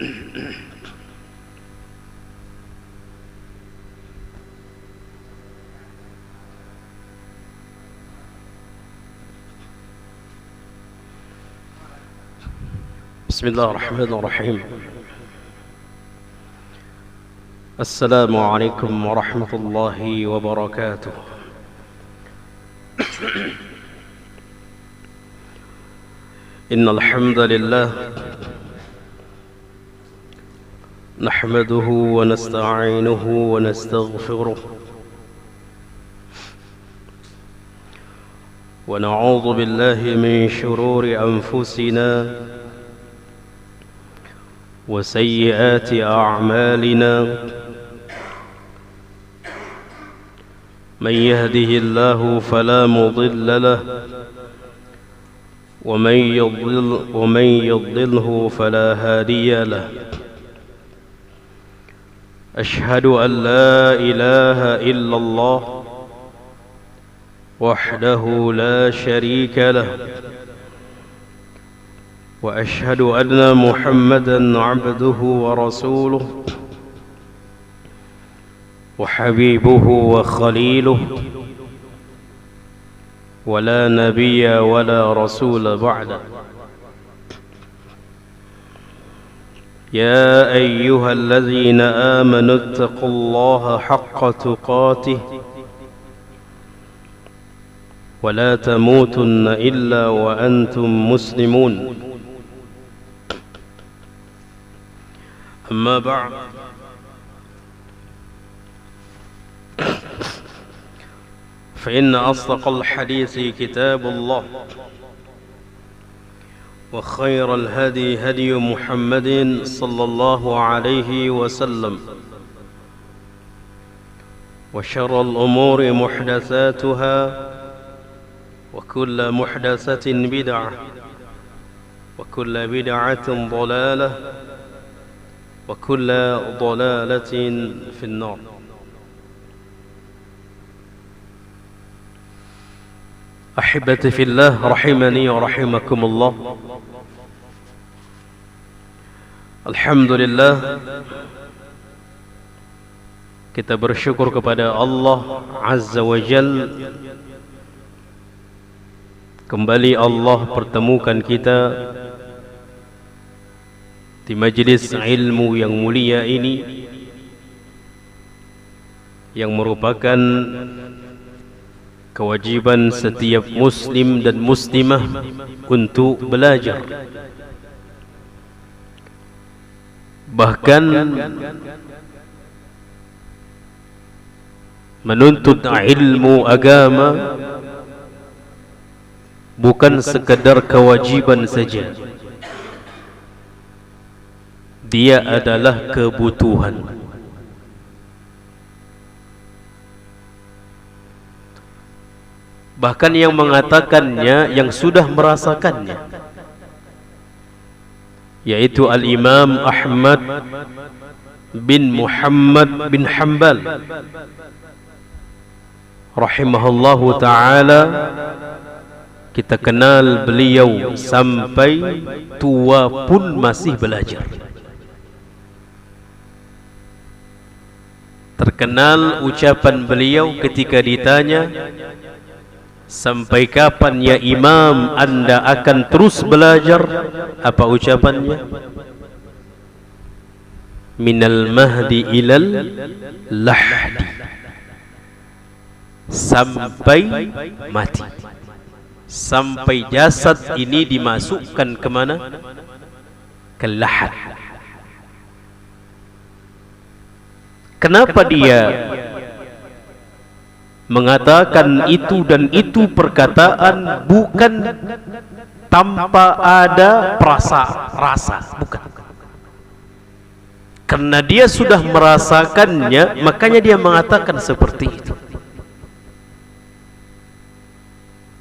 Bismillahirrahmanirrahim. Assalamualaikum warahmatullahi wabarakatuh. Innal hamdalillah nahmaduhu wa nasta'inuhu wa nastaghfiruh wa na'udzu billahi min shururi anfusina وسيئات أعمالنا من يهده الله فلا مضل له ومن يضلله فلا هادي له أشهد أن لا إله إلا الله وحده لا شريك له وأشهد أن محمدًا عبده ورسوله وحبيبه وخليله ولا نبي ولا رسول بعده يا أيها الذين آمنوا اتقوا الله حق تقاته ولا تموتن إلا وأنتم مسلمون أما بعد فإن أصدق الحديث كتاب الله وخير الهدي هدي محمد صلى الله عليه وسلم وشر الأمور محدثاتها وكل محدثة بدعة وكل بدعة ضلالة وكل ضلالة في النار. أحبتي في الله رحمني ورحمكم الله. Alhamdulillah, kita bersyukur kepada Allah Azza wa Jal. Kembali Allah pertemukan kita di majlis ilmu yang mulia ini, yang merupakan kewajiban setiap muslim dan muslimah untuk belajar. Bahkan menuntut ilmu agama bukan sekadar kewajiban saja, dia adalah kebutuhan. Bahkan yang mengatakannya yang sudah merasakannya, yaitu Al-Imam Ahmad bin Muhammad bin Hanbal rahimahullahu ta'ala. Kita kenal beliau sampai tua pun masih belajar. Terkenal ucapan beliau ketika ditanya, sampai kapan ya imam anda akan terus belajar? Apa ucapannya? Minal mahdi ilal lahdi, sampai mati, sampai jasad ini dimasukkan kemana? Ke lahad. Kenapa dia mengatakan itu, dan itu perkataan bukan tanpa ada rasa, bukan. Karena dia sudah merasakannya, makanya dia mengatakan seperti itu.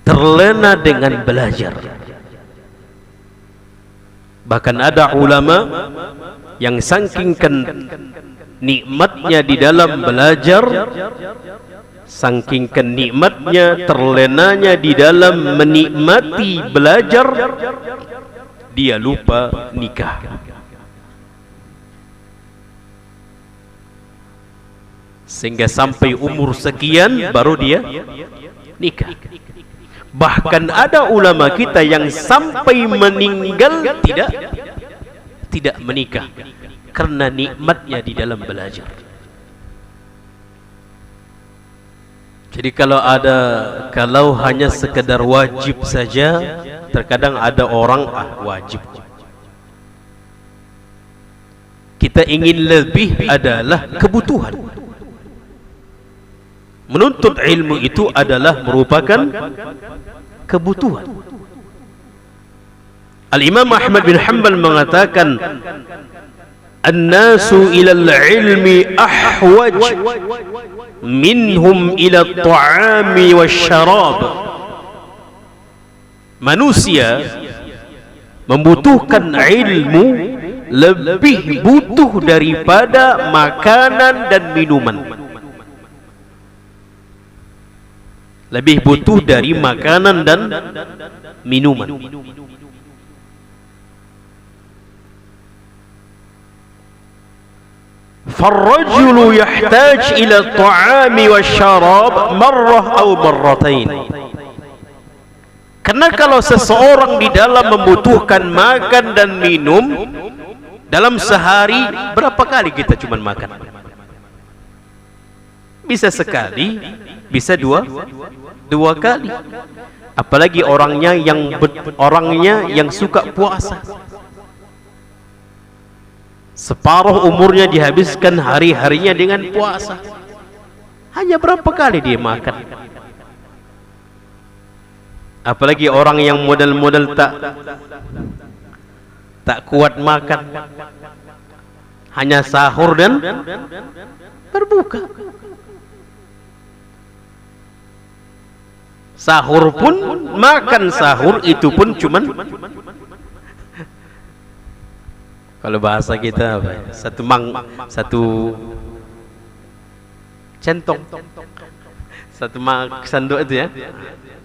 Terlena dengan belajar. Bahkan ada ulama yang saking nikmatnya di dalam belajar, saking kenikmatnya, terlenanya di dalam menikmati belajar, dia lupa nikah. sehingga sampai umur sekian baru dia nikah. Bahkan ada ulama kita yang sampai meninggal tidak menikah karena nikmatnya di dalam belajar. Jadi kalau hanya sekedar wajib saja, terkadang ada orang wajib. Kita ingin lebih adalah kebutuhan. Menuntut ilmu itu adalah merupakan kebutuhan. Al-Imam Ahmad bin Hanbal mengatakan, "An-nasu ila al-ilmi ahwaj minhum ila at-ta'ami wasyarab." Manusia membutuhkan ilmu lebih butuh daripada makanan dan minuman. Lebih butuh dari makanan dan minuman. Farrajulu yahtaj ila at-ta'ami wasyarab marrah aw marratain. Karena kalau seseorang di dalam membutuhkan makan dan minum, dalam sehari berapa kali kita cuma makan? Bisa sekali, bisa dua kali. Apalagi orangnya yang suka puasa, separuh umurnya dihabiskan hari-harinya dengan puasa. Hanya berapa kali dia makan? Apalagi orang yang model-model tak kuat makan, hanya sahur dan berbuka. Sahur pun, makan sahur itu pun cuman, kalau bahasa kita apa ya? Satu centong, satu sendok itu ya,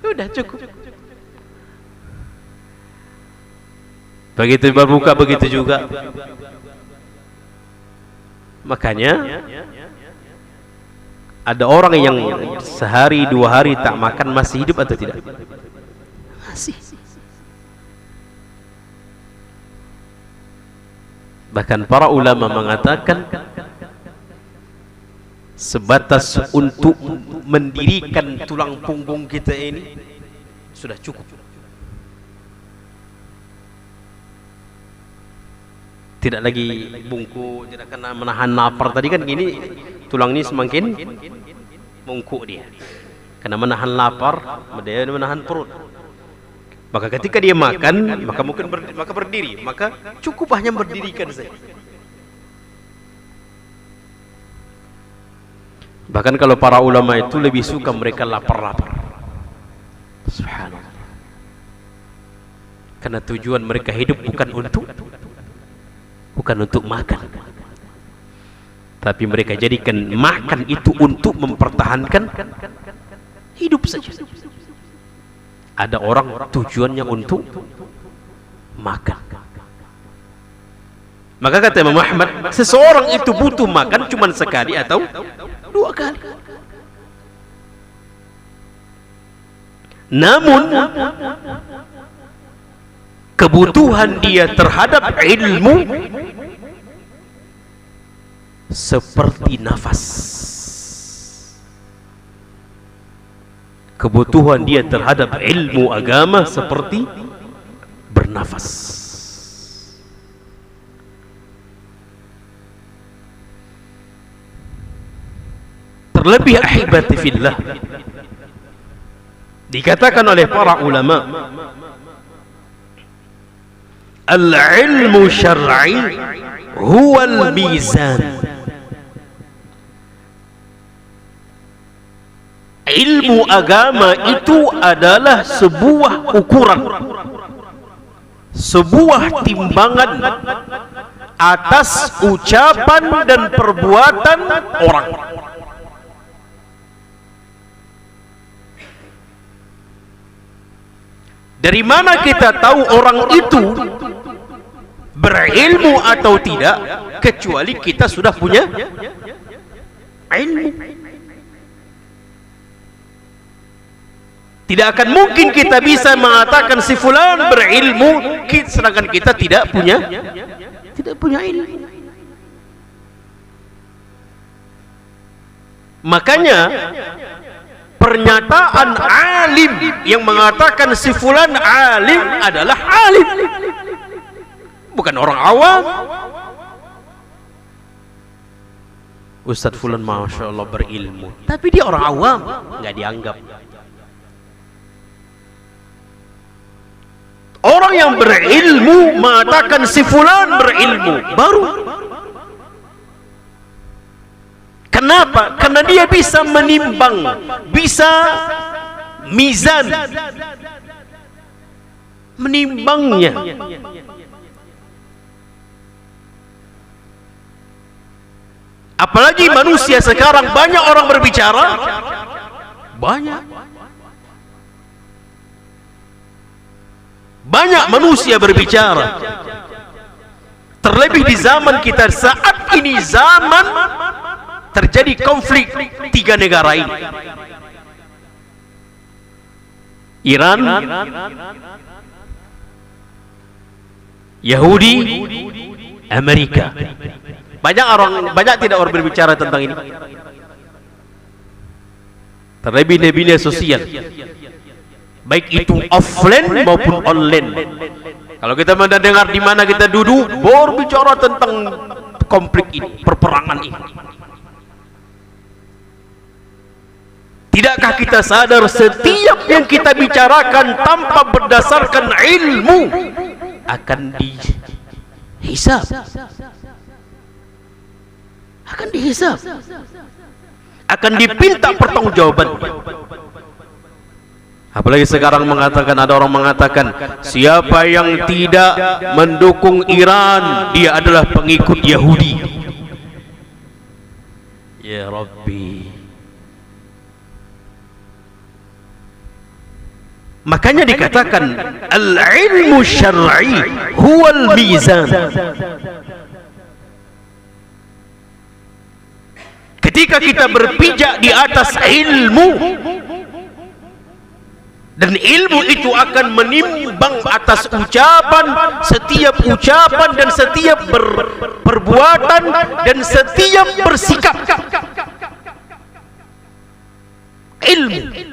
udah cukup. Begitu berbuka begitu juga. Makanya ada orang yang sehari 2 hari tak makan masih hidup atau tidak? Masih. Bahkan para ulama mengatakan sebatas untuk mendirikan tulang punggung kita ini sudah cukup. Tidak lagi bungkuk, tidak kena menahan lapar. Tadi kan gini, tulang ini semakin bungkuk dia, karena menahan lapar, dia menahan perut. Maka ketika dia makan, maka berdiri, maka cukup hanya berdirikan saja. Bahkan kalau para ulama itu lebih suka mereka lapar-lapar. Subhanallah. Karena tujuan mereka hidup bukan untuk makan, tapi mereka jadikan makan itu untuk mempertahankan hidup saja. Ada orang tujuannya untuk makan. Maka kata Imam Ahmad, seseorang itu butuh makan cuma sekali atau 2 kali. Namun kebutuhan dia terhadap ilmu seperti nafas. Kebutuhan dia terhadap ilmu agama seperti bernafas. Terlebih ahibati fillah, dikatakan oleh para ulama, al-ilmu syar'i huwal mizan. Ilmu agama itu adalah sebuah ukuran, sebuah timbangan atas ucapan dan perbuatan orang. Dari mana kita tahu orang itu berilmu atau tidak, kecuali kita sudah punya Ilmu. Tidak akan mungkin kita bisa mengatakan si fulan berilmu sedangkan kita tidak punya ilmu. Makanya pernyataan alim yang mengatakan si fulan alim adalah alim, bukan orang awam. Ustadz fulan masya Allah berilmu, tapi dia orang awam, nggak dianggap. Orang yang berilmu mengatakan si fulan berilmu baru. Kenapa? Karena dia bisa menimbang, bisa mizan, menimbangnya. Apalagi manusia sekarang banyak orang berbicara, banyak manusia berbicara. Terlebih di zaman kita saat ini, zaman terjadi konflik 3 negara ini, Iran, Yahudi, Amerika. Banyak tidak orang berbicara tentang ini. Terlebih di media sosial, baik itu offline maupun online. Kalau kita mendengar di mana kita duduk berbicara tentang konflik ini, perperangan ini. Tidakkah kita sadar setiap yang kita bicarakan tanpa berdasarkan ilmu akan dihisab, akan dipinta pertanggungjawaban. Apalagi sekarang ada orang mengatakan siapa yang tidak mendukung Iran dia adalah pengikut Yahudi. Ya Rabbi. Makanya dikatakan al-ilmu syar'i huwal mizan. Ketika kita berpijak di atas ilmu, dan ilmu itu akan menimbang atas setiap ucapan dan setiap perbuatan dan setiap bersikap. Ilmu.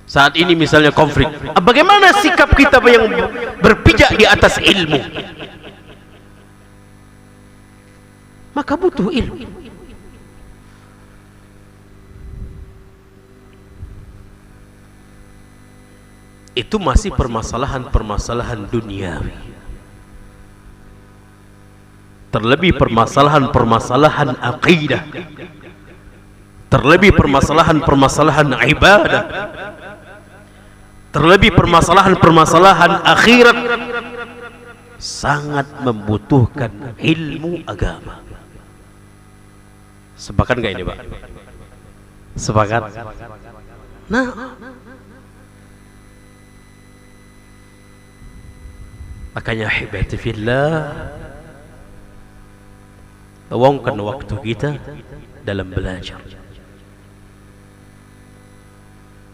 Saat ini misalnya konflik, bagaimana sikap kita yang berpijak di atas ilmu? Maka butuh ilmu. Itu masih permasalahan duniawi. Terlebih permasalahan akidah, terlebih permasalahan ibadah, terlebih permasalahan akhirat, sangat membutuhkan ilmu agama. Sepakat nggak ini, Pak? Sepakat? Nah, makanya ahibati fillah, luangkan waktu kita dalam belajar.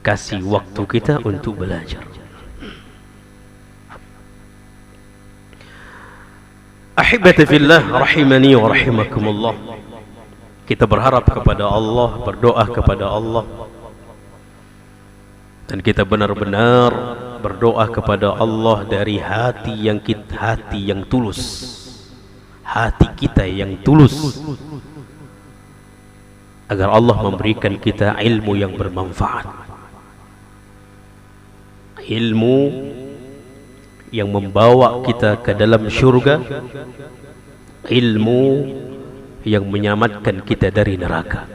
Kasih waktu kita untuk belajar. Ahibati fillah rahimani wa rahimakumullah. Kita berharap kepada Allah, berdoa kepada Allah, dan kita benar-benar berdoa kepada Allah dari hati yang tulus, hati kita yang tulus, agar Allah memberikan kita ilmu yang bermanfaat, ilmu yang membawa kita ke dalam syurga, ilmu yang menyelamatkan kita dari neraka,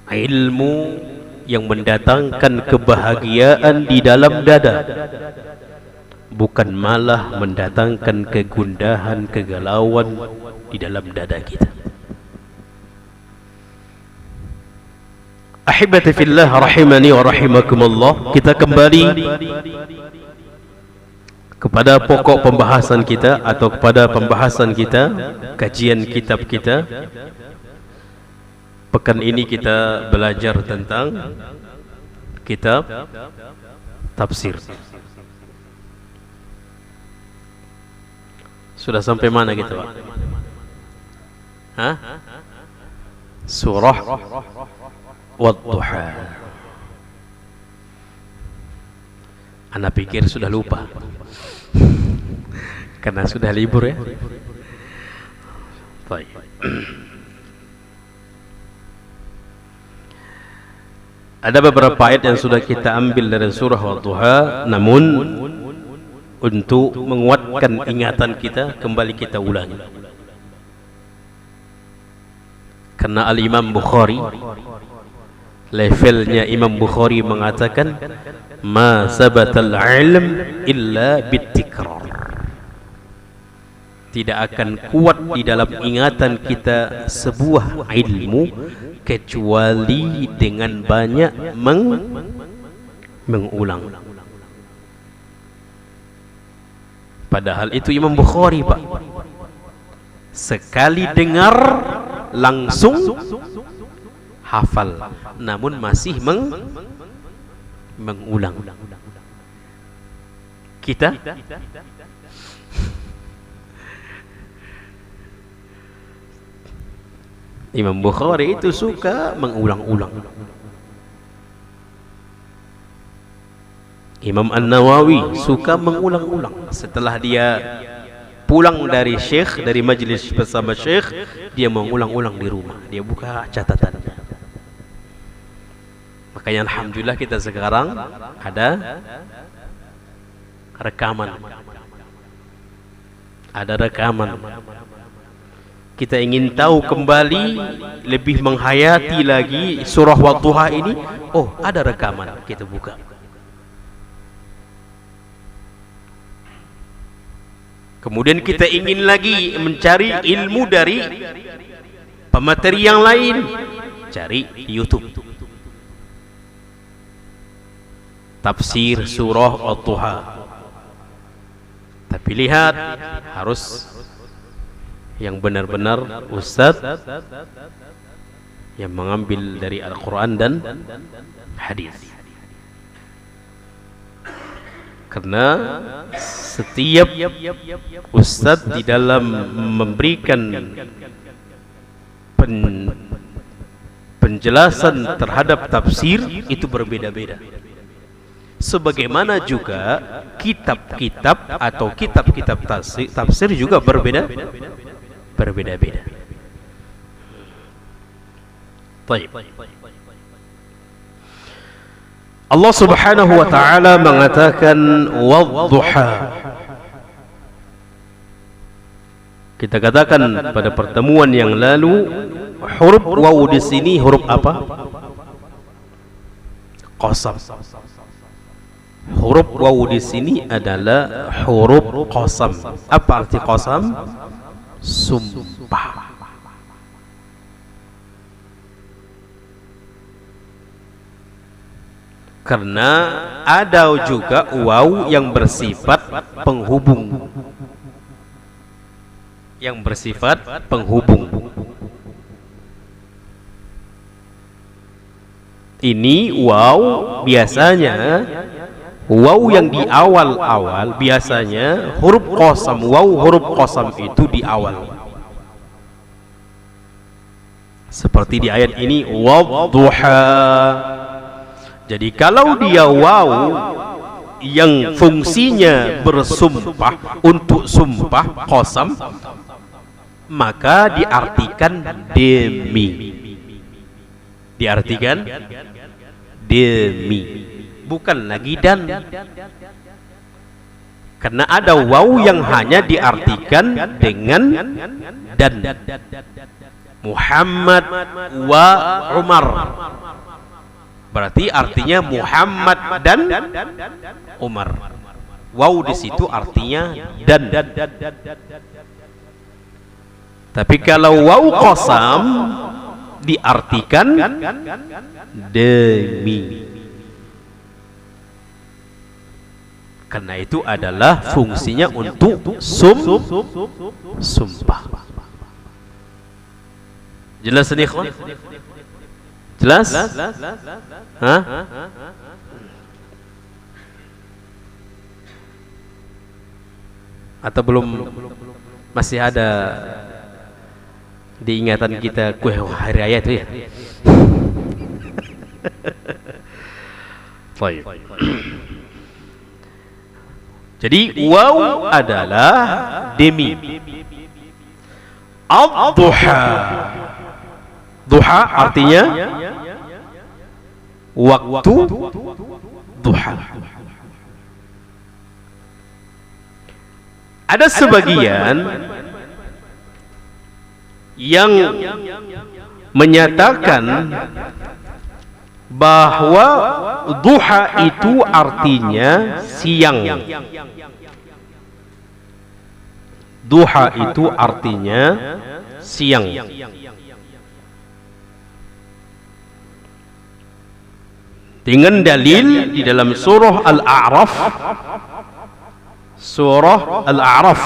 ilmu yang mendatangkan kebahagiaan di dalam dada, bukan malah mendatangkan kegundahan, kegalauan di dalam dada kita. Ahibati fillah rahimani wa rahimakumullah. Kita kembali kepada pokok pembahasan kita atau kepada pembahasan kita, kajian kitab kita. Pekan ini kita belajar tentang kitab tafsir. Sudah sampai mana kita, Pak? Hah? Surah Wad-Duha. Anda pikir sudah lupa karena sudah libur ya. Baik. Ada beberapa ayat yang sudah kita ambil dari surah Wad-Duha, namun untuk menguatkan ingatan kita, kembali kita ulangi. Karena Al-Imam Bukhari, levelnya Imam Bukhari mengatakan, ma sabatal ilm illa bitikrar. Tidak akan kuat di dalam ingatan kita sebuah ilmu kecuali dengan banyak mengulang. Padahal itu Imam Bukhari, Pak. Sekali dengar langsung hafal, namun masih mengulang. Kita Imam Bukhari itu suka mengulang-ulang. Imam An-Nawawi suka mengulang-ulang. Setelah dia pulang dari syekh, dari majlis bersama syekh, dia mengulang-ulang di rumah. Dia buka catatan. Makanya alhamdulillah kita sekarang ada rekaman. Ada rekaman. Kita ingin tahu kembali, lebih menghayati lagi surah Wad-Duha ini. Oh, ada rekaman. Kita buka. Kemudian kita ingin lagi mencari ilmu dari pemateri yang lain, cari di YouTube. Tafsir surah Wad-Duha. Tapi lihat, harus yang benar-benar ustaz yang mengambil dari Al-Quran dan hadis. Karena setiap ustaz di dalam memberikan penjelasan terhadap tafsir itu berbeda-beda. Sebagaimana juga kitab-kitab atau kitab-kitab tafsir juga berbeda-beda. Baik. Allah Subhanahu wa taala mengatakan Wad-Duha. Kita katakan pada pertemuan yang lalu, huruf waw di sini huruf apa? Qasam. Huruf waw di sini adalah huruf qasam. Apa arti qasam? Sumpah. Karena ada juga waw yang bersifat penghubung. Yang bersifat penghubung. Ini waw biasanya, waw yang di awal-awal biasanya huruf qasam, waw huruf qasam itu di awal. Seperti di ayat ini, Wad-Duha. Jadi kalau dia waw yang fungsinya bersumpah, untuk sumpah qasam, maka diartikan demi. Diartikan demi, bukan lagi dan. Karena ada waw yang hanya diartikan dengan dan. Muhammad wa Umar, berarti artinya Muhammad dan Umar. Waw di situ artinya dan. Tapi kalau waw qasam diartikan demi. Karena itu adalah fungsinya untuk sumpah. Jelas ini, ikhwan? Jelas? Hah? Atau belum, masih ada diingatan kita kue hari raya itu ya? Baik. Jadi waw adalah demi. Ad-duha. Duha artinya waktu duha. Ada sebagian yang menyatakan bahwa duha itu artinya siang. Duha itu artinya siang. Dengan dalil di dalam surah Al-A'raf. Surah Al-A'raf.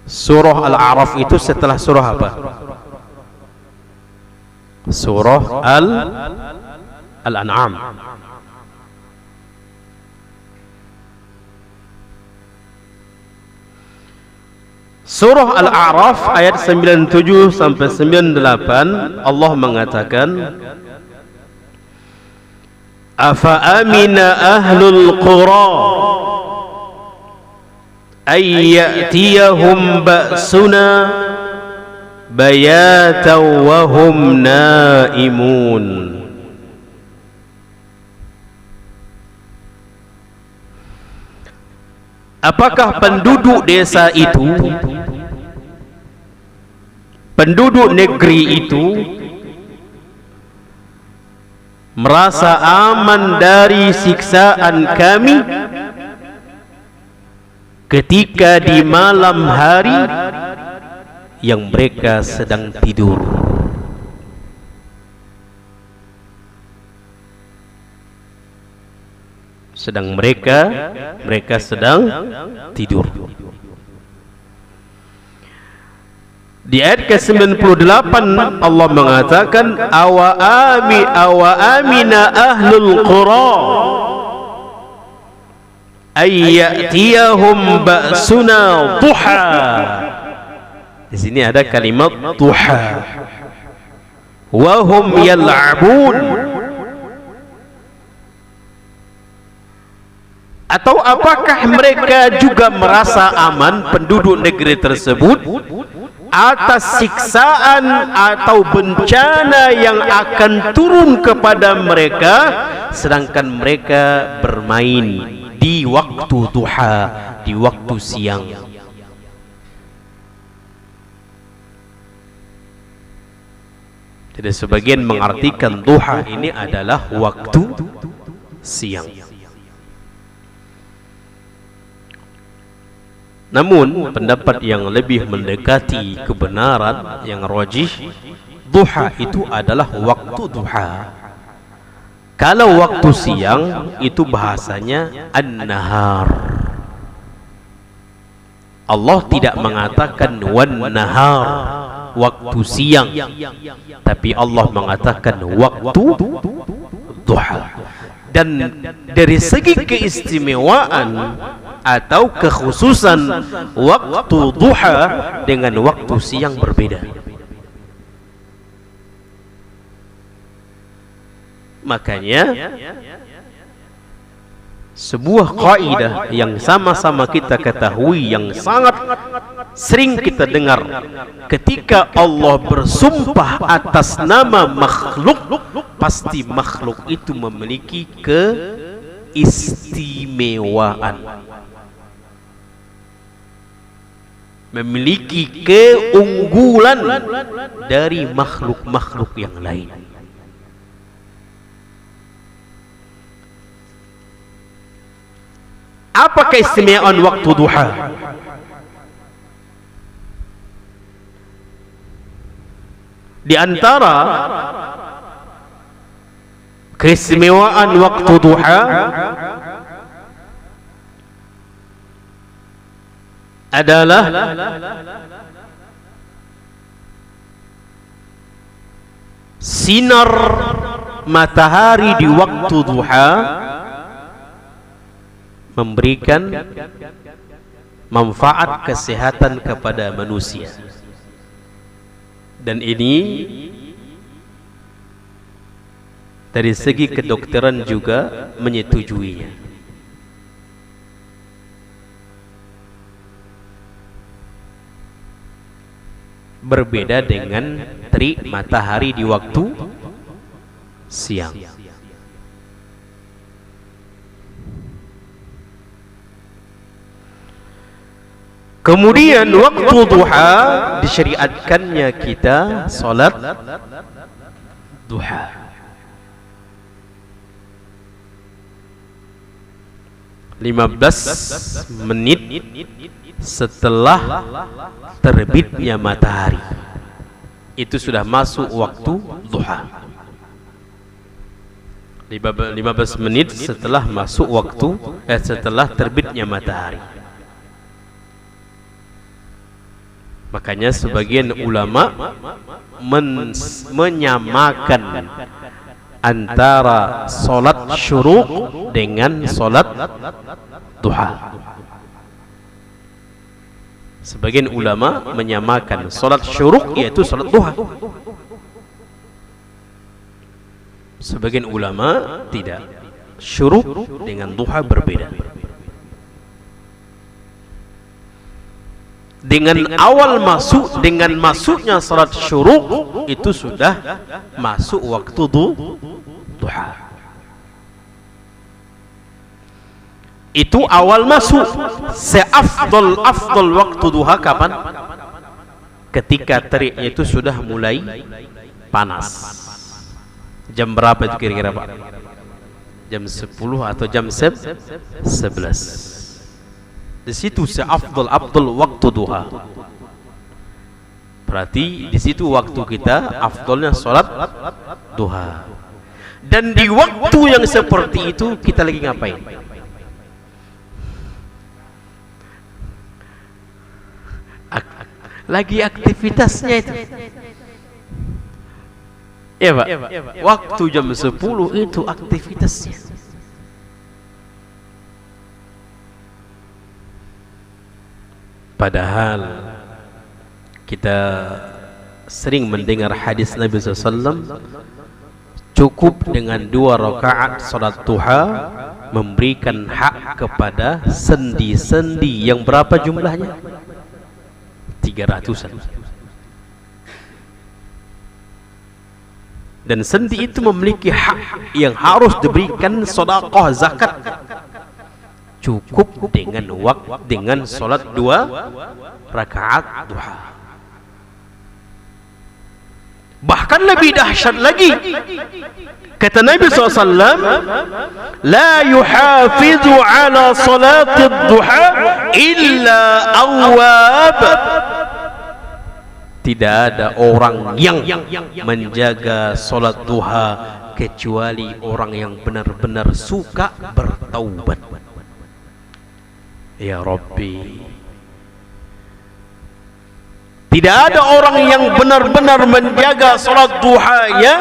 Surah Al-A'raf itu setelah surah apa? Surah Al-An'am. Surah Al-A'raf ayat 97 sampai 98 Allah mengatakan, afa amina ahlul qura ay ya'tiyahum ba'suna bayatan wa hum naimun. Apakah penduduk desa itu, penduduk negeri itu merasa aman dari siksaan kami ketika di malam hari yang mereka sedang tidur? Sedang mereka sedang tidur. Di ayat ke-98 Allah mengatakan awa amina ahlul qura ay ya'tiyahum ba'suna duha. Di sini ada kalimat duha. Wa hum yal'abun. Atau apakah mereka juga merasa aman, penduduk negeri tersebut, atas siksaan atau bencana yang akan turun kepada mereka sedangkan mereka bermain di waktu duha, di waktu siang? Jadi sebagian mengartikan duha ini adalah waktu siang. Namun pendapat yang lebih mendekati kebenaran yang rajih, duha itu adalah waktu duha. Kalau waktu siang itu bahasanya an-nahar. Allah tidak mengatakan wan nahar, waktu siang, tapi Allah mengatakan waktu duha. Dan dari segi keistimewaan atau kekhususan waktu duha dengan waktu siang berbeda. Makanya sebuah kaidah yang sama-sama kita ketahui, yang sangat sering kita dengar, ketika Allah bersumpah atas nama makhluk, pasti makhluk itu memiliki keistimewaan, memiliki keunggulan dari makhluk-makhluk yang lain. Apa keistimewaan waktu duha? Di antara keistimewaan waktu duha adalah sinar matahari di waktu duha memberikan manfaat kesehatan kepada manusia, dan ini dari segi kedokteran juga menyetujuinya. Berbeda dengan terik matahari di waktu siang. Kemudian waktu duha disyariatkannya kita salat duha. 15 menit setelah terbitnya matahari itu sudah masuk waktu duha. 15 menit setelah masuk waktu setelah terbitnya matahari. Makanya sebagian ulama menyamakan antara solat syuruk dengan solat duha. Sebagian ulama menyamakan solat syuruk yaitu solat duha. Sebagian ulama tidak. Syuruk dengan duha berbeda. Dengan masuknya salat syuruk itu sudah masuk waktu duha. Itu awal masuk. Afdal waktu duha kapan? Ketika teriknya itu sudah mulai panas. Jam berapa itu kira-kira, Pak? Jam 10 atau jam 11. Di situ seafdal waktu duha. Berarti di situ waktu kita afdalnya salat duha. Dan di waktu yang seperti itu kita lagi ngapain? Lagi aktivitasnya itu. Ya, Pak. Waktu jam 10 itu aktivitasnya. Padahal kita sering mendengar hadis Nabi SAW, cukup dengan 2 rakaat salat duha memberikan hak kepada sendi-sendi yang berapa jumlahnya? 300-an. Dan sendi itu memiliki hak yang harus diberikan sedekah zakat. Cukup dengan salat 2 rakaat duha. Bahkan lebih dahsyat lagi, kata Nabi SAW, la yuhafizu ala salat duha illa awwab. Tidak ada orang yang menjaga salat duha kecuali orang yang benar-benar suka bertaubat. Ya Rabbi, tidak ada orang yang benar-benar menjaga salat duhanya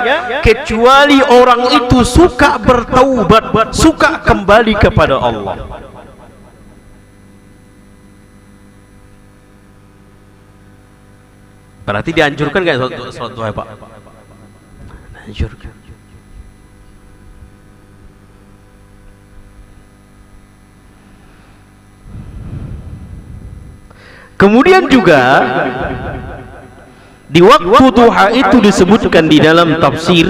kecuali orang itu suka bertaubat, suka kembali kepada Allah. Berarti dianjurkan kan salat duha, Pak? Dianjurkan. Kemudian juga di waktu duha itu disebutkan di dalam tafsir,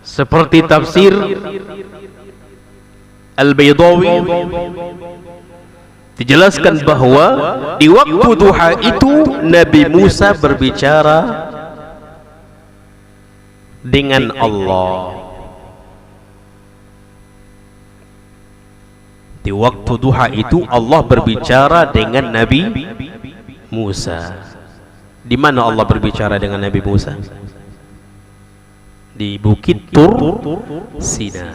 seperti tafsir Al-Baydawi, dijelaskan bahwa di waktu duha itu Nabi Musa berbicara dengan Allah. Di waktu duha itu Allah berbicara dengan Nabi Musa. Di mana Allah berbicara dengan Nabi Musa? Di Bukit Tur Sina.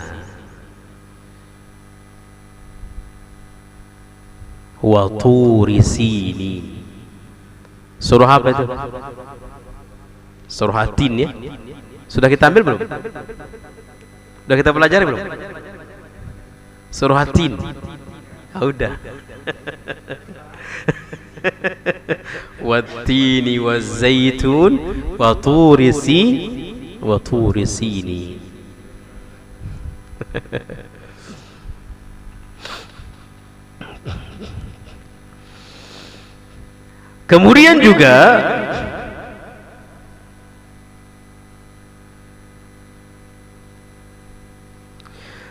wa turi sinin. Surah apa itu? Surah At-Tin ya. Sudah kita ambil belum? Sudah kita pelajari belum? Surah At-Tin. Udah. Wat-tini waz-zaitun wa turi sinin. Kemudian juga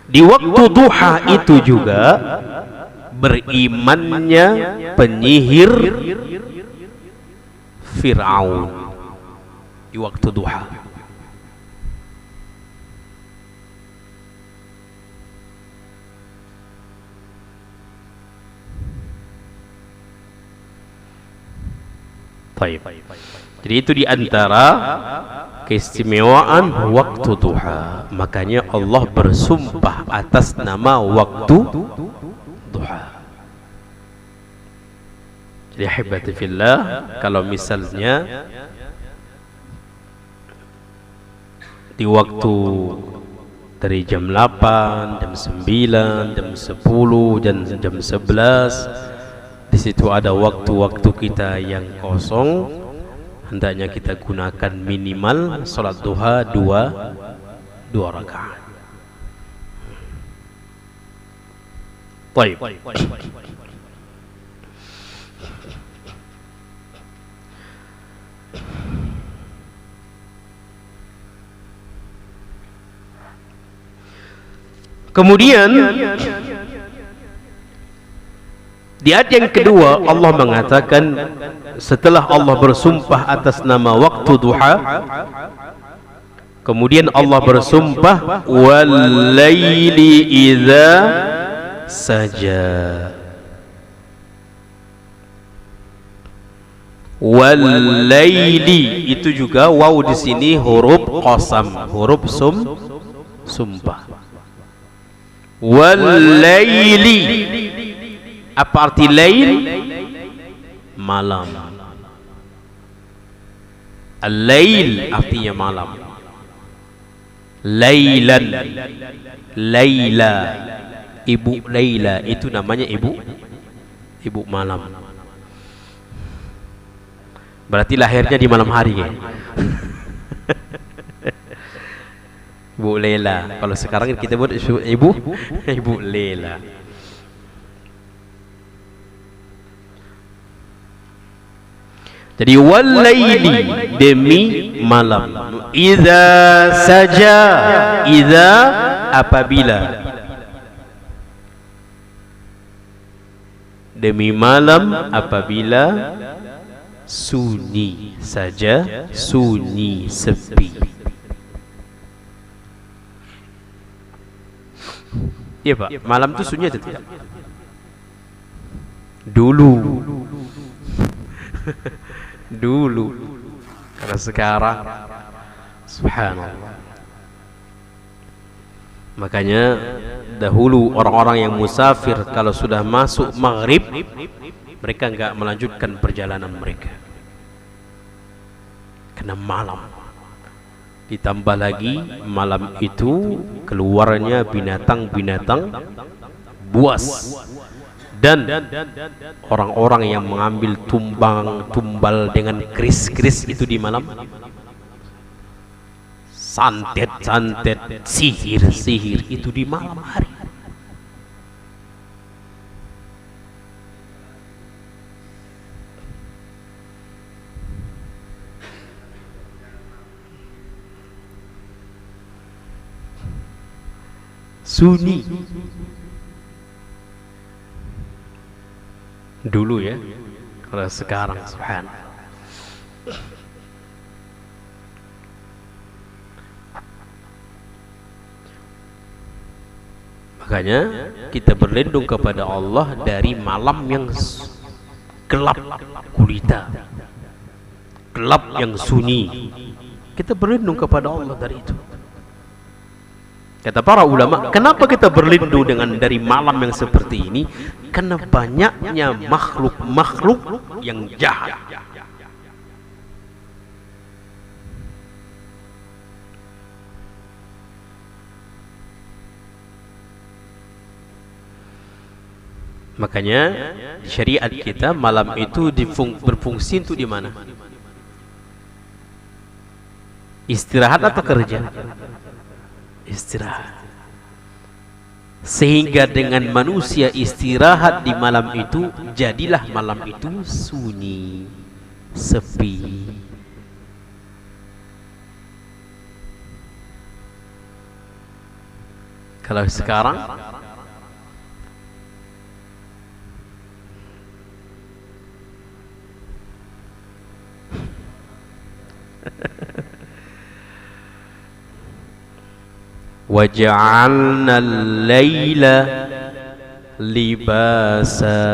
di waktu duha itu juga berimannya penyihir Fir'aun di waktu duha. Jadi itu diantara keistimewaan waktu duha. Makanya Allah bersumpah atas nama waktu duha. Jadi ahibati fillah, kalau misalnya di waktu dari jam 8, jam 9, jam 10, dan jam 11, di situ ada waktu-waktu kita yang kosong, hendaknya kita gunakan minimal salat duha dua rakaat. Baik. Kemudian di ayat yang kedua Allah mengatakan, setelah Allah bersumpah atas nama waktu duha, kemudian Allah bersumpah wal laili idza saja. Wal laili itu juga waw di sini huruf qasam, huruf sumpah. Wal laili, apa arti lail? Malam. Al-lail artinya malam. Lailan, Laila, ibu Laila itu namanya ibu malam. Berarti lahirnya di malam hari ya. Ibu Laila. Kalau sekarang kita buat ibu Laila. Jadi wal-laili, demi malam. Idza saja, idza apabila. Demi malam apabila sunyi saja, sunyi sepi. Iya Pak, malam itu sunyi atau tidak? Dulu. Dulu. Karena sekarang subhanallah. Makanya dahulu orang-orang yang musafir kalau sudah masuk maghrib, mereka enggak melanjutkan perjalanan mereka karena malam. Ditambah lagi malam itu keluarnya binatang-binatang buas, dan orang-orang yang mengambil tumbal dengan keris-keris itu di malam, santet-santet, sihir-sihir itu di malam hari. Sunyi dulu ya, kalau sekarang subhanallah. Makanya kita berlindung kepada Allah dari malam yang gelap gulita, gelap yang sunyi. Kita berlindung kepada Allah dari itu. Kata para ulama, kenapa kita berlindung dari malam yang seperti ini? karena banyaknya makhluk-makhluk yang jahat. Makanya syariat kita malam itu berfungsi untuk di mana? Istirahat atau kerja? Istirahat. Sehingga dengan manusia istirahat di malam itu, jadilah malam itu sunyi, sepi. Kalau sekarang وَجَعَلْنَا اللَّيْلَ لِبَاسًا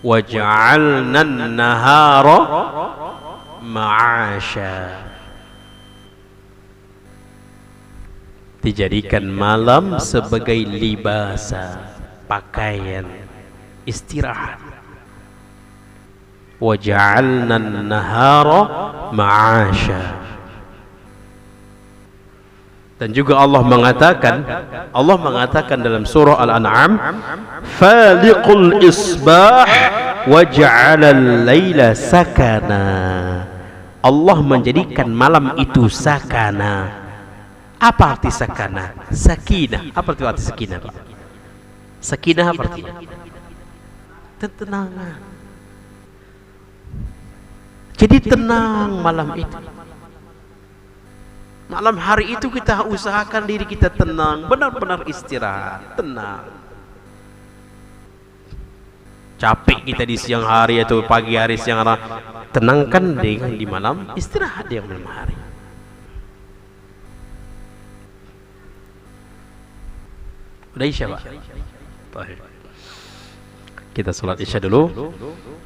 وَجَعَلْنَا النَّهَارَ مَعَاشًا. Dijadikan malam sebagai libasa, pakaian istirahat. وَجَعَلْنَا النَّهَارَ مَعَاشًا. Dan juga Allah mengatakan dalam surah Al-An'am, "Faliqul isbah wa ja'alal laila sakana." Allah menjadikan malam itu sakana. Apa arti sakana? Sakinah. Apa arti sakinah, Pak? Sakinah apa artinya? Ketenangan. Jadi tenang malam itu. Malam hari itu kita usahakan diri kita tenang, benar-benar istirahat, tenang. Capek kita di siang hari atau pagi hari, siang hari, tenangkan di malam, istirahat di malam hari. Udah Isya, Pak? Kita salat Isya dulu.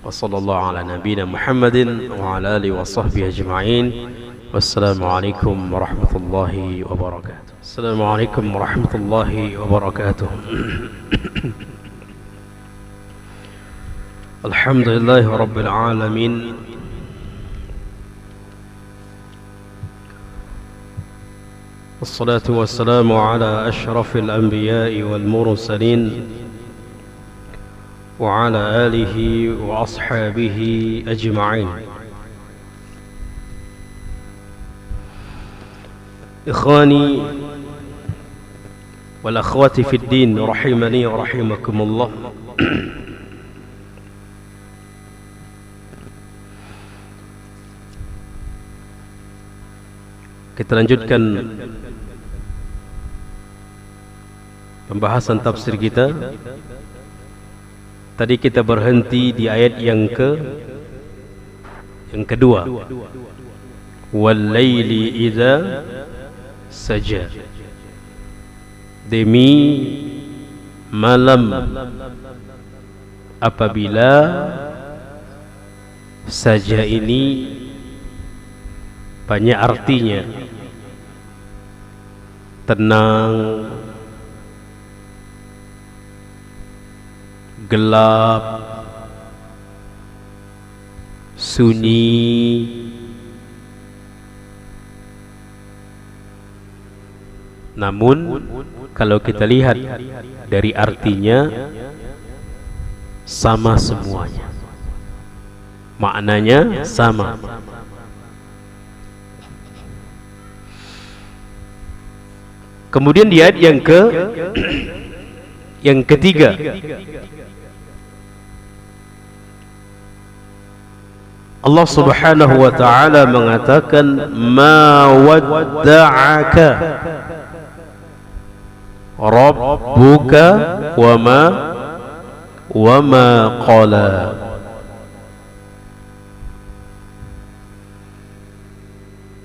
Wassallallahu ala nabiyina Muhammadin wa ala alihi wa sahbihi ajma'in. Wassalamualaikum warahmatullahi wabarakatuh. Assalamualaikum warahmatullahi wabarakatuh. Alhamdulillahi rabbil alamin. Wassalatu wassalamu ala ashrafil anbiya'i wal mursalin wa ala alihi wa ashabihi ajma'in. Ikhwani wal akhwati fid din, rahimani wa rahimakumullah. Kita lanjutkan pembahasan tafsir kita. Tadi kita berhenti di ayat yang kedua. Wal laili idza saja, demi malam apabila saja ini banyak artinya, tenang, gelap, sunyi. Namun kalau kita lihat dari artinya, sama semuanya, maknanya sama. Kemudian di ayat yang ketiga, Allah Subhanahu wa ta'ala mengatakan, "Ma wadda'aka rabbuka wa ma qala."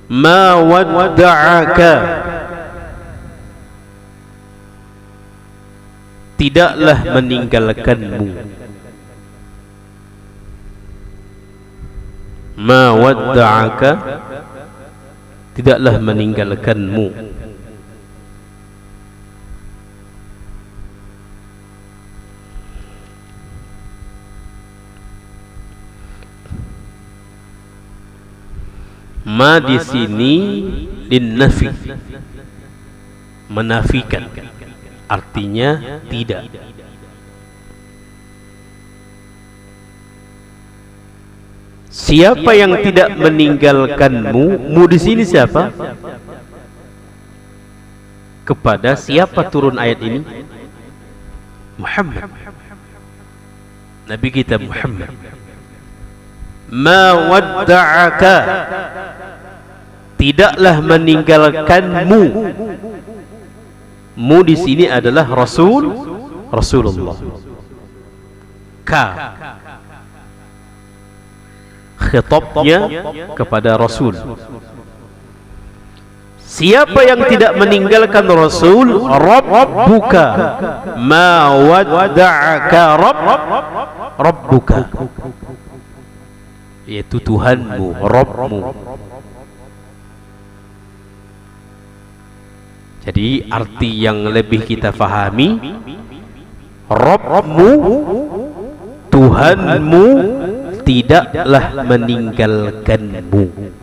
Ma wadda'aka, tidaklah meninggalkanmu. Ma wadda'aka, tidaklah meninggalkanmu. Ma di sini linnafi, menafikan, artinya tidak. Siapa yang tidak meninggalkanmu? Mu di sini siapa? Kepada siapa turun ayat ini? Muhammad, Nabi kita Muhammad. Ma wadda'aka, tidaklah meninggalkanmu. Mu di sini adalah Rasulullah. Ka, khitabnya kepada Rasul. Siapa yang tidak meninggalkan Rasul? Rabbuka, ma wadda'aka Rabbuka, yaitu Tuhanmu, Rabbmu. Jadi arti yang lebih kita fahami, Rabbmu, Tuhanmu tidaklah meninggalkanmu.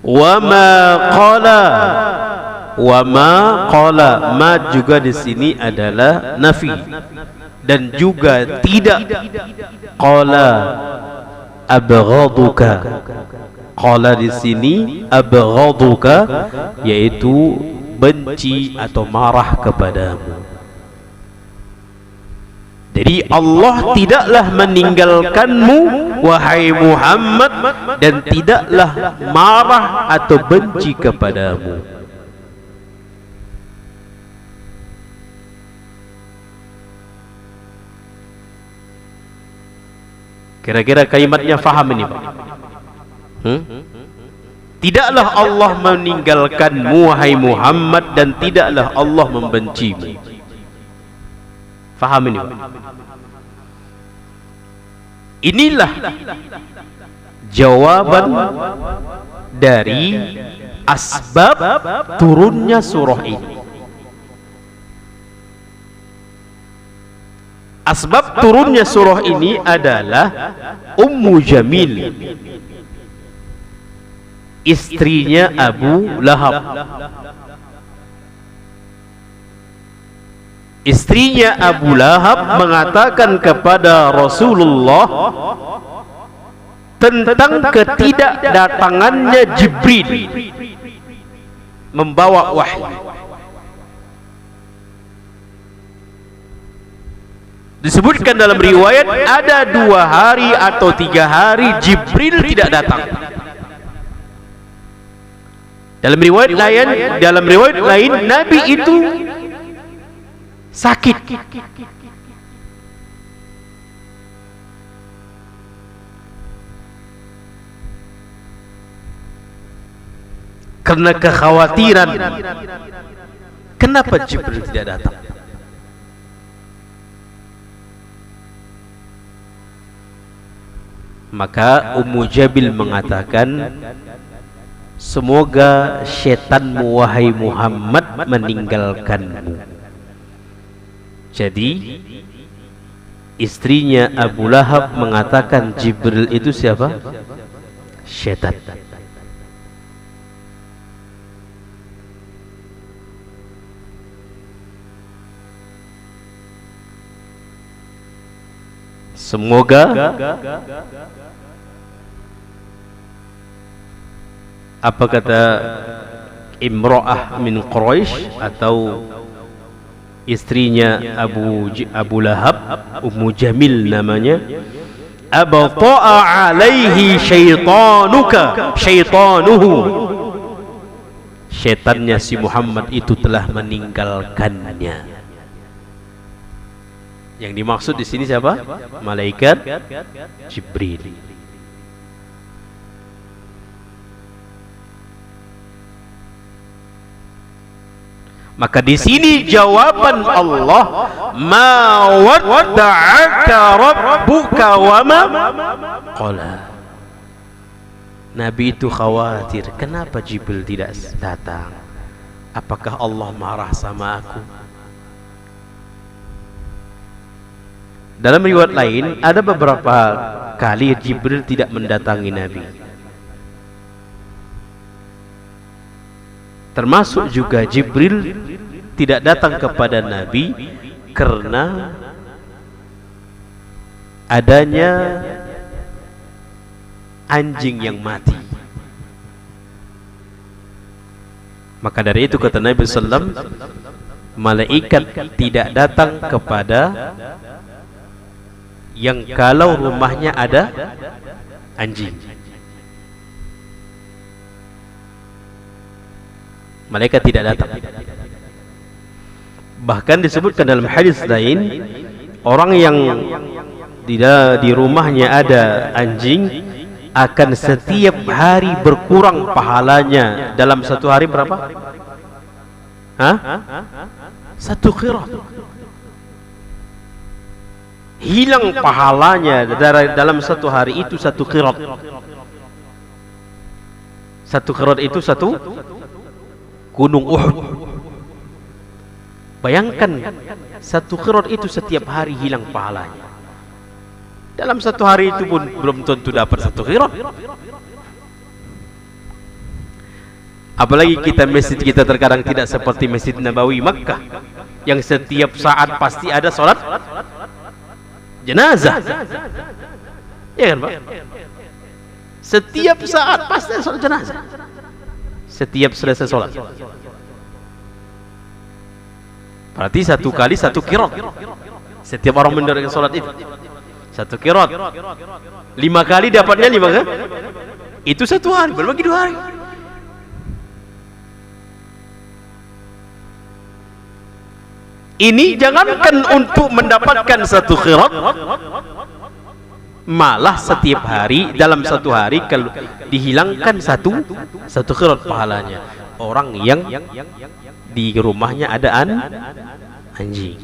Wa ma qala, ma juga di sini adalah nafi, dan juga tidak. Qala abghaduka, qala di sini abghaduka, yaitu benci atau marah kepadamu. Jadi Allah tidaklah meninggalkanmu wahai Muhammad, dan tidaklah marah atau benci kepadamu. Kira-kira kalimatnya faham ini, Pak? Tidaklah Allah meninggalkanmu wahai Muhammad, dan tidaklah Allah membencimu. Faham ini, Pak? Inilah jawaban dari asbab turunnya surah ini. Asbab turunnya surah ini adalah Ummu Jamil, istrinya Abu Lahab. Istrinya Abu Lahab mengatakan kepada Rasulullah tentang ketidakdatangannya Jibril membawa wahyu. Disebutkan dalam riwayat ada 2 hari atau 3 hari Jibril tidak datang. Dalam riwayat lain Nabi itu sakit. Karena kekhawatiran, kenapa Jibril tidak datang? Maka Ummu Jamil mengatakan, semoga syaitanmu wahai Muhammad meninggalkanmu. Jadi istrinya Abu Lahab mengatakan Jibril itu siapa? Syaitan. Semoga apa kata Imra'ah min Quraisy atau istrinya Abu Lahab, Ummu Jamil namanya, abta'a alaihi syaitanuhu, syaitannya si Muhammad itu telah meninggalkannya. Yang dimaksud di sini siapa? Malaikat Jibril. Maka di sini jawaban Allah, ma wadda'aka rabbuka wa ma qala. Nabi itu khawatir, kenapa Jibril tidak datang? Apakah Allah marah sama aku? Dalam riwayat lain ada beberapa sekali Jibril tidak mendatangi Nabi. Termasuk juga Jibril tidak datang kepada Nabi karena adanya anjing yang mati. Maka dari itu kata Nabi SAW, malaikat tidak datang kepada yang kalau rumahnya ada anjing. Malaikat tidak datang. Bahkan disebutkan dalam hadis lain, orang yang di rumahnya ada anjing akan setiap hari berkurang pahalanya. Dalam satu hari berapa? Hah? 1 qirat. Hilang pahalanya dalam satu hari itu 1 qirat. 1 qirat itu 1 gunung Uhud. Bayangkan 1 qirat itu setiap hari hilang pahalanya. Dalam satu hari itu pun belum tentu dapat 1 qirat. Apalagi masjid kita terkadang tidak seperti Masjid Nabawi Makkah yang setiap saat pasti ada sholat jenazah. Ya kan Pak? Setiap saat pasti ada sholat jenazah. Setiap selesai sholat. Berarti 1 kali 1 qirat. Setiap orang mendirikan sholat itu 1 qirat. 5 kali dapatnya 5 kan? Itu 1 hari, berbagi 2 hari. Ini jangankan untuk mendapatkan 1 qirat, malah setiap hari dalam 1 hari kalau dihilangkan 1 qirat pahalanya. Orang yang di rumahnya ada anjing.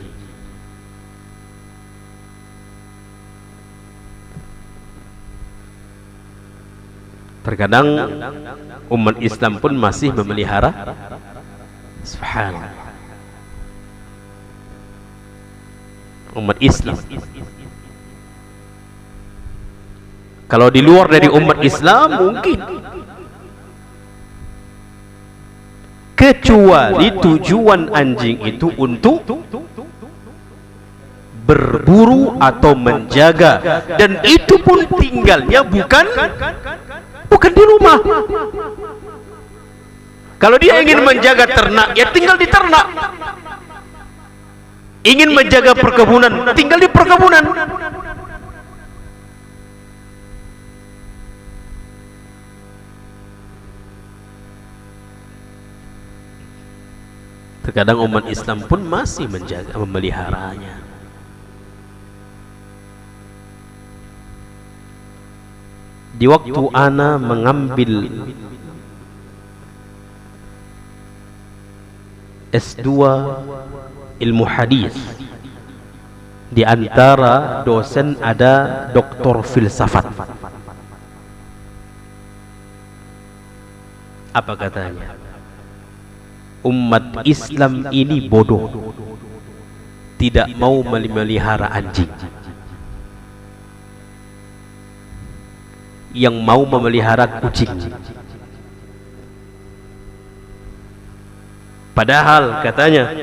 Terkadang umat Islam pun masih memelihara, subhanallah, umat Islam. Kalau di luar dari umat Islam mungkin, kecuali tujuan anjing itu untuk berburu atau menjaga, dan itu pun tinggalnya bukan di rumah. Kalau dia ingin menjaga ternak, ya tinggal di ternak. Ingin menjaga perkebunan, tinggal di perkebunan. Terkadang umat Islam pun masih menjaga, memeliharanya. Di waktu ana mengambil S2 ilmu hadis, di antara dosen ada doktor filsafat. Apa katanya? Umat Islam ini bodoh, tidak mau memelihara anjing. Yang mau memelihara kucing. Padahal katanya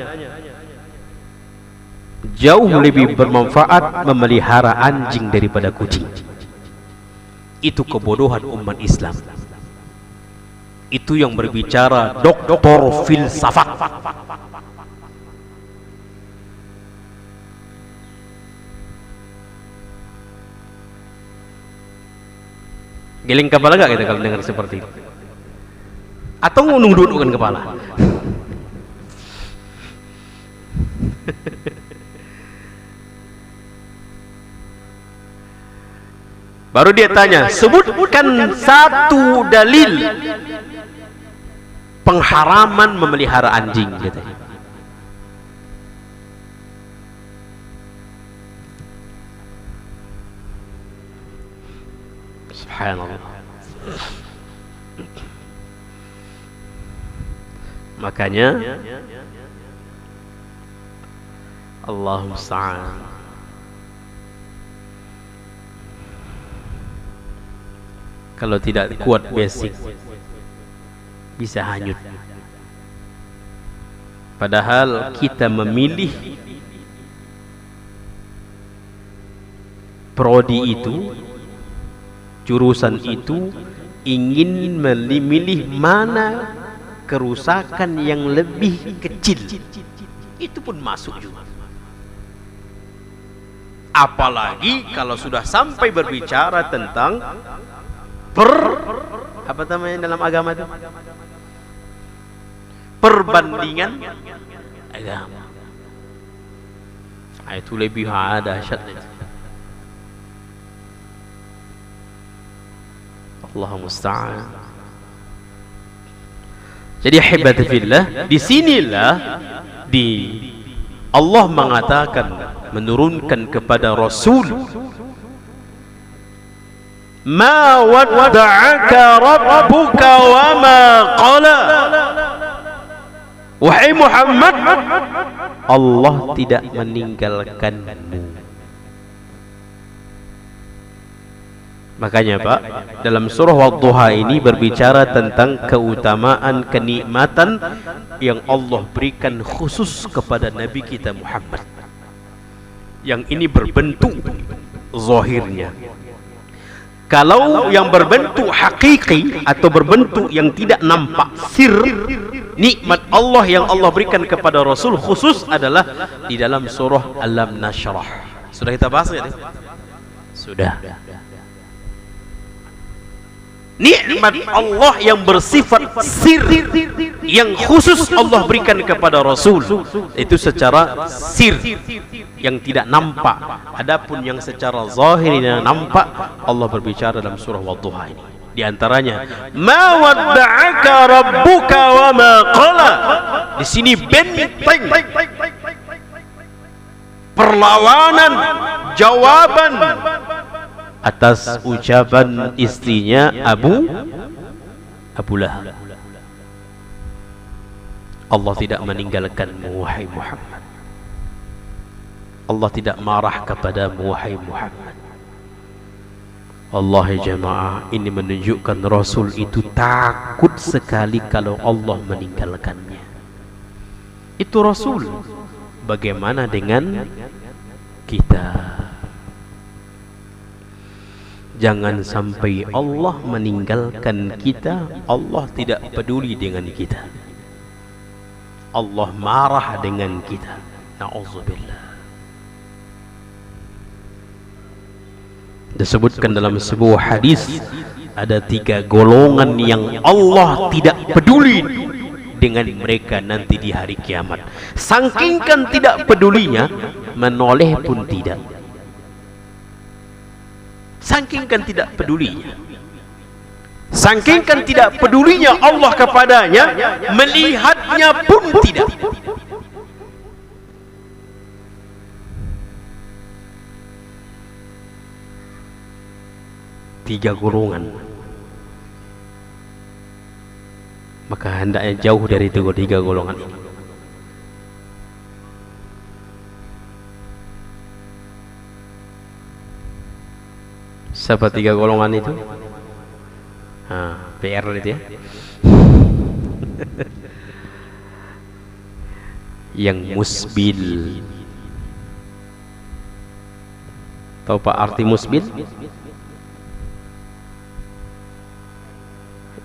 jauh lebih bermanfaat memelihara anjing daripada kucing. Itu kebodohan umat Islam. Itu yang berbicara doktor filsafat. Geleng kepala gak kita kalau dengar seperti itu? Atau nundukkan kepala? Baru dia tanya, sebutkan satu dalil pengharaman memelihara anjing, katanya. Subhanallah. Makanya Allahumma musta'an. Kalau tidak kuat basic, bisa hanyut. Padahal kita memilih prodi itu, jurusan itu, ingin memilih mana kerusakan yang lebih kecil, itu pun masuk juga. Apalagi kalau sudah sampai berbicara tentang apa namanya dalam agama itu? Perbandingan agama. Itu lebih dahsyat itu. Allah musta'an. Jadi hibati fillah, disinilah Allah mengatakan, menurunkan kepada Rasul, ma wadda'aka rabbuka wa ma qala. Wahai Muhammad, Allah tidak meninggalkanmu. Makanya Pak, dalam surah Wadduha ini berbicara tentang keutamaan, kenikmatan yang Allah berikan khusus kepada Nabi kita Muhammad. Yang ini berbentuk zahirnya. Kalau yang berbentuk hakiki atau berbentuk yang tidak nampak, sir, nikmat Allah yang Allah berikan kepada Rasul khusus adalah di dalam surah Alam Nashrah. Sudah kita bahas ya? Sudah. Nikmat Allah yang bersifat sir, yang khusus Allah berikan kepada Rasul, itu secara sir, yang tidak nampak. Adapun yang secara zahir yang nampak, Allah berbicara dalam surah Wadduha ini. Di antaranya, ma wadda'aka rabbuka wa ma qala. Di sini benteng perlawanan, jawaban atas ucapan istrinya Abu Lahab. Allah tidak meninggalkanmu wahai Muhammad. Allah tidak marah kepadamu wahai Muhammad. Allah jemaah, ini menunjukkan Rasul itu takut sekali kalau Allah meninggalkannya. Itu Rasul. Bagaimana dengan kita? Jangan sampai Allah meninggalkan kita, Allah tidak peduli dengan kita, Allah marah dengan kita. Na'udzubillah. Disebutkan dalam sebuah hadis, ada 3 golongan yang Allah tidak peduli dengan mereka nanti di hari kiamat. Saking tidak pedulinya, menoleh pun tidak. Saking tidak pedulinya, saking tidak pedulinya Allah kepadanya, melihatnya pun tidak. Tiga golongan. Maka hendaknya jauh dari tiga golongan ini. Siapa 3 golongan itu? PR itu ya. Yang musbil. Tahu Pak arti musbil?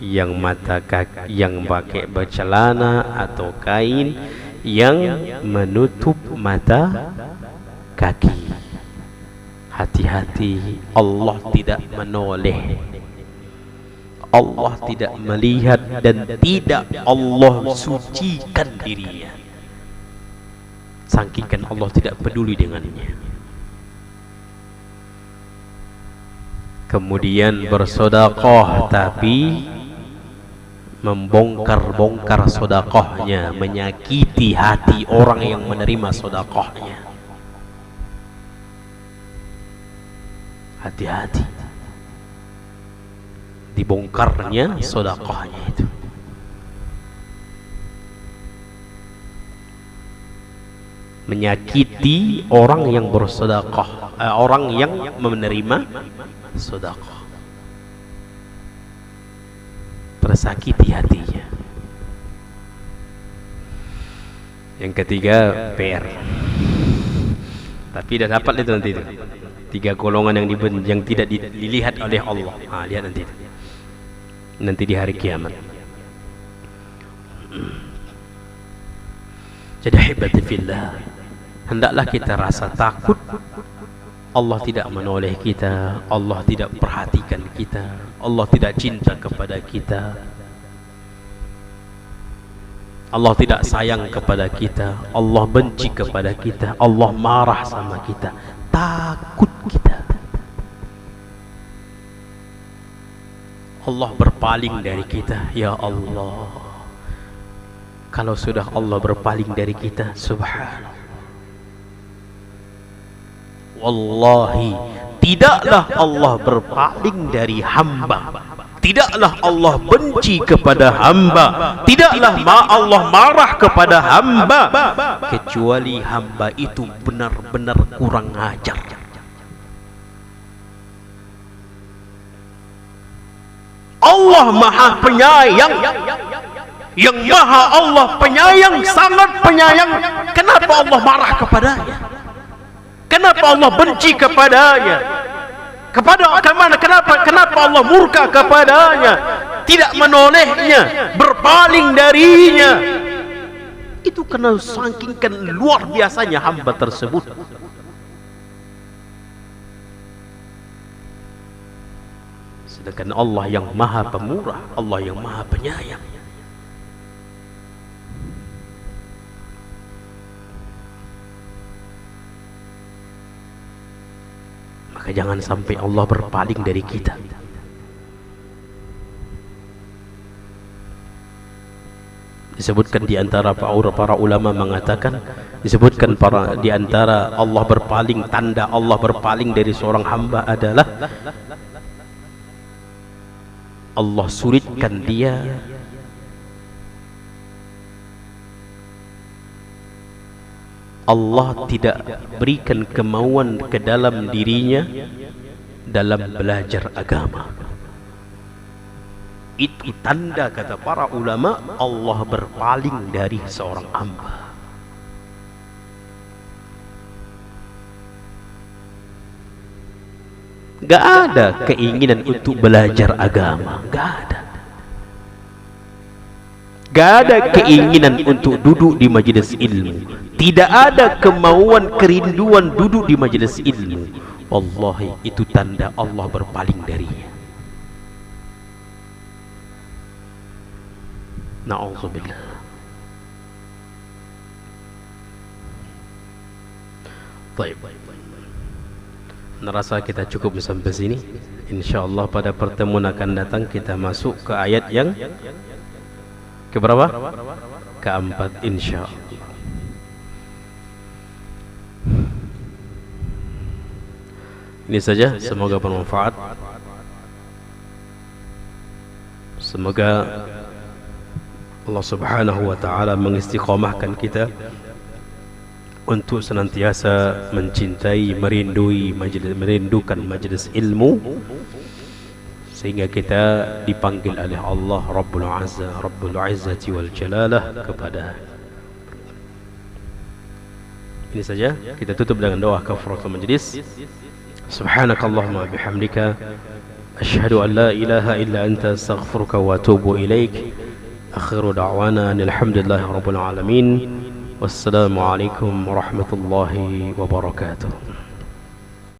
Yang mata kaki, yang pakai bercelana atau kain yang menutup mata kaki. Hati-hati, Allah tidak menoleh, Allah tidak melihat, dan tidak Allah sucikan dirinya. Saking Allah tidak peduli dengannya. Kemudian bersedekah tapi membongkar-bongkar sedekahnya, menyakiti hati orang yang menerima sedekahnya. Hati-hati, dibongkarnya sedekahnya itu. Menyakiti orang yang bersedekah, orang yang menerima sedekah. tersakiti hatinya. Yang ketiga PR. Tapi dah dapat itu nanti itu. 3 golongan yang tidak dilihat oleh Allah. Lihat nanti. Nanti di hari kiamat. Jadi hibati fillah, hendaklah kita rasa takut Allah tidak menoleh kita, Allah tidak perhatikan kita, Allah tidak cinta kepada kita, Allah tidak sayang kepada kita, Allah benci kepada kita, Allah marah sama kita. Takut kita. Allah berpaling dari kita. Ya Allah, kalau sudah Allah berpaling dari kita, subhanallah, wallahi tidaklah Allah berpaling dari hamba, tidaklah Allah benci kepada hamba, tidaklah Allah marah kepada hamba, kecuali hamba itu benar-benar kurang ajar. Allah maha penyayang, yang maha Allah penyayang, sangat penyayang. Kenapa Allah marah kepadanya? Kenapa Allah benci kepadanya? Kenapa Allah murka kepadanya? Tidak menolehnya, berpaling darinya. Itu karena saking luar biasanya hamba tersebut. Sedangkan Allah yang maha pemurah, Allah yang maha penyayang. Maka jangan sampai Allah berpaling dari kita. Disebutkan di antara para ulama mengatakan, disebutkan di antara Allah berpaling, tanda Allah berpaling dari seorang hamba adalah Allah sulitkan dia Allah tidak berikan kemauan ke dalam dirinya dalam belajar agama. Itu tanda, kata para ulama, Allah berpaling dari seorang hamba. Gak ada keinginan untuk belajar agama, gak ada. Gak ada keinginan untuk duduk di majelis ilmu. Tidak ada kemauan, kerinduan duduk di majelis ilmu. Wallahi, itu tanda Allah berpaling darinya. Na'udzubillah. Baik. Nerasa kita cukup sampai sini. InsyaAllah pada pertemuan akan datang kita masuk ke ayat yang keberapa? Keempat, insyaallah. Ini saja, semoga bermanfaat. Semoga Allah Subhanahu wa taala mengistiqamahkan kita untuk senantiasa mencintai, merindukan majelis ilmu, sehingga kita dipanggil oleh Allah Rabbul Izzati wal Jalalah kepada. Ini saja, kita tutup dengan doa kafaratul majlis. Subhanakallahumma bihamdika asyhadu an la ilaha illa anta astaghfiruka wa atubu ilaik. Akhiru da'wana alhamdulillahi rabbil alamin. Wassalamualaikum warahmatullahi wabarakatuh.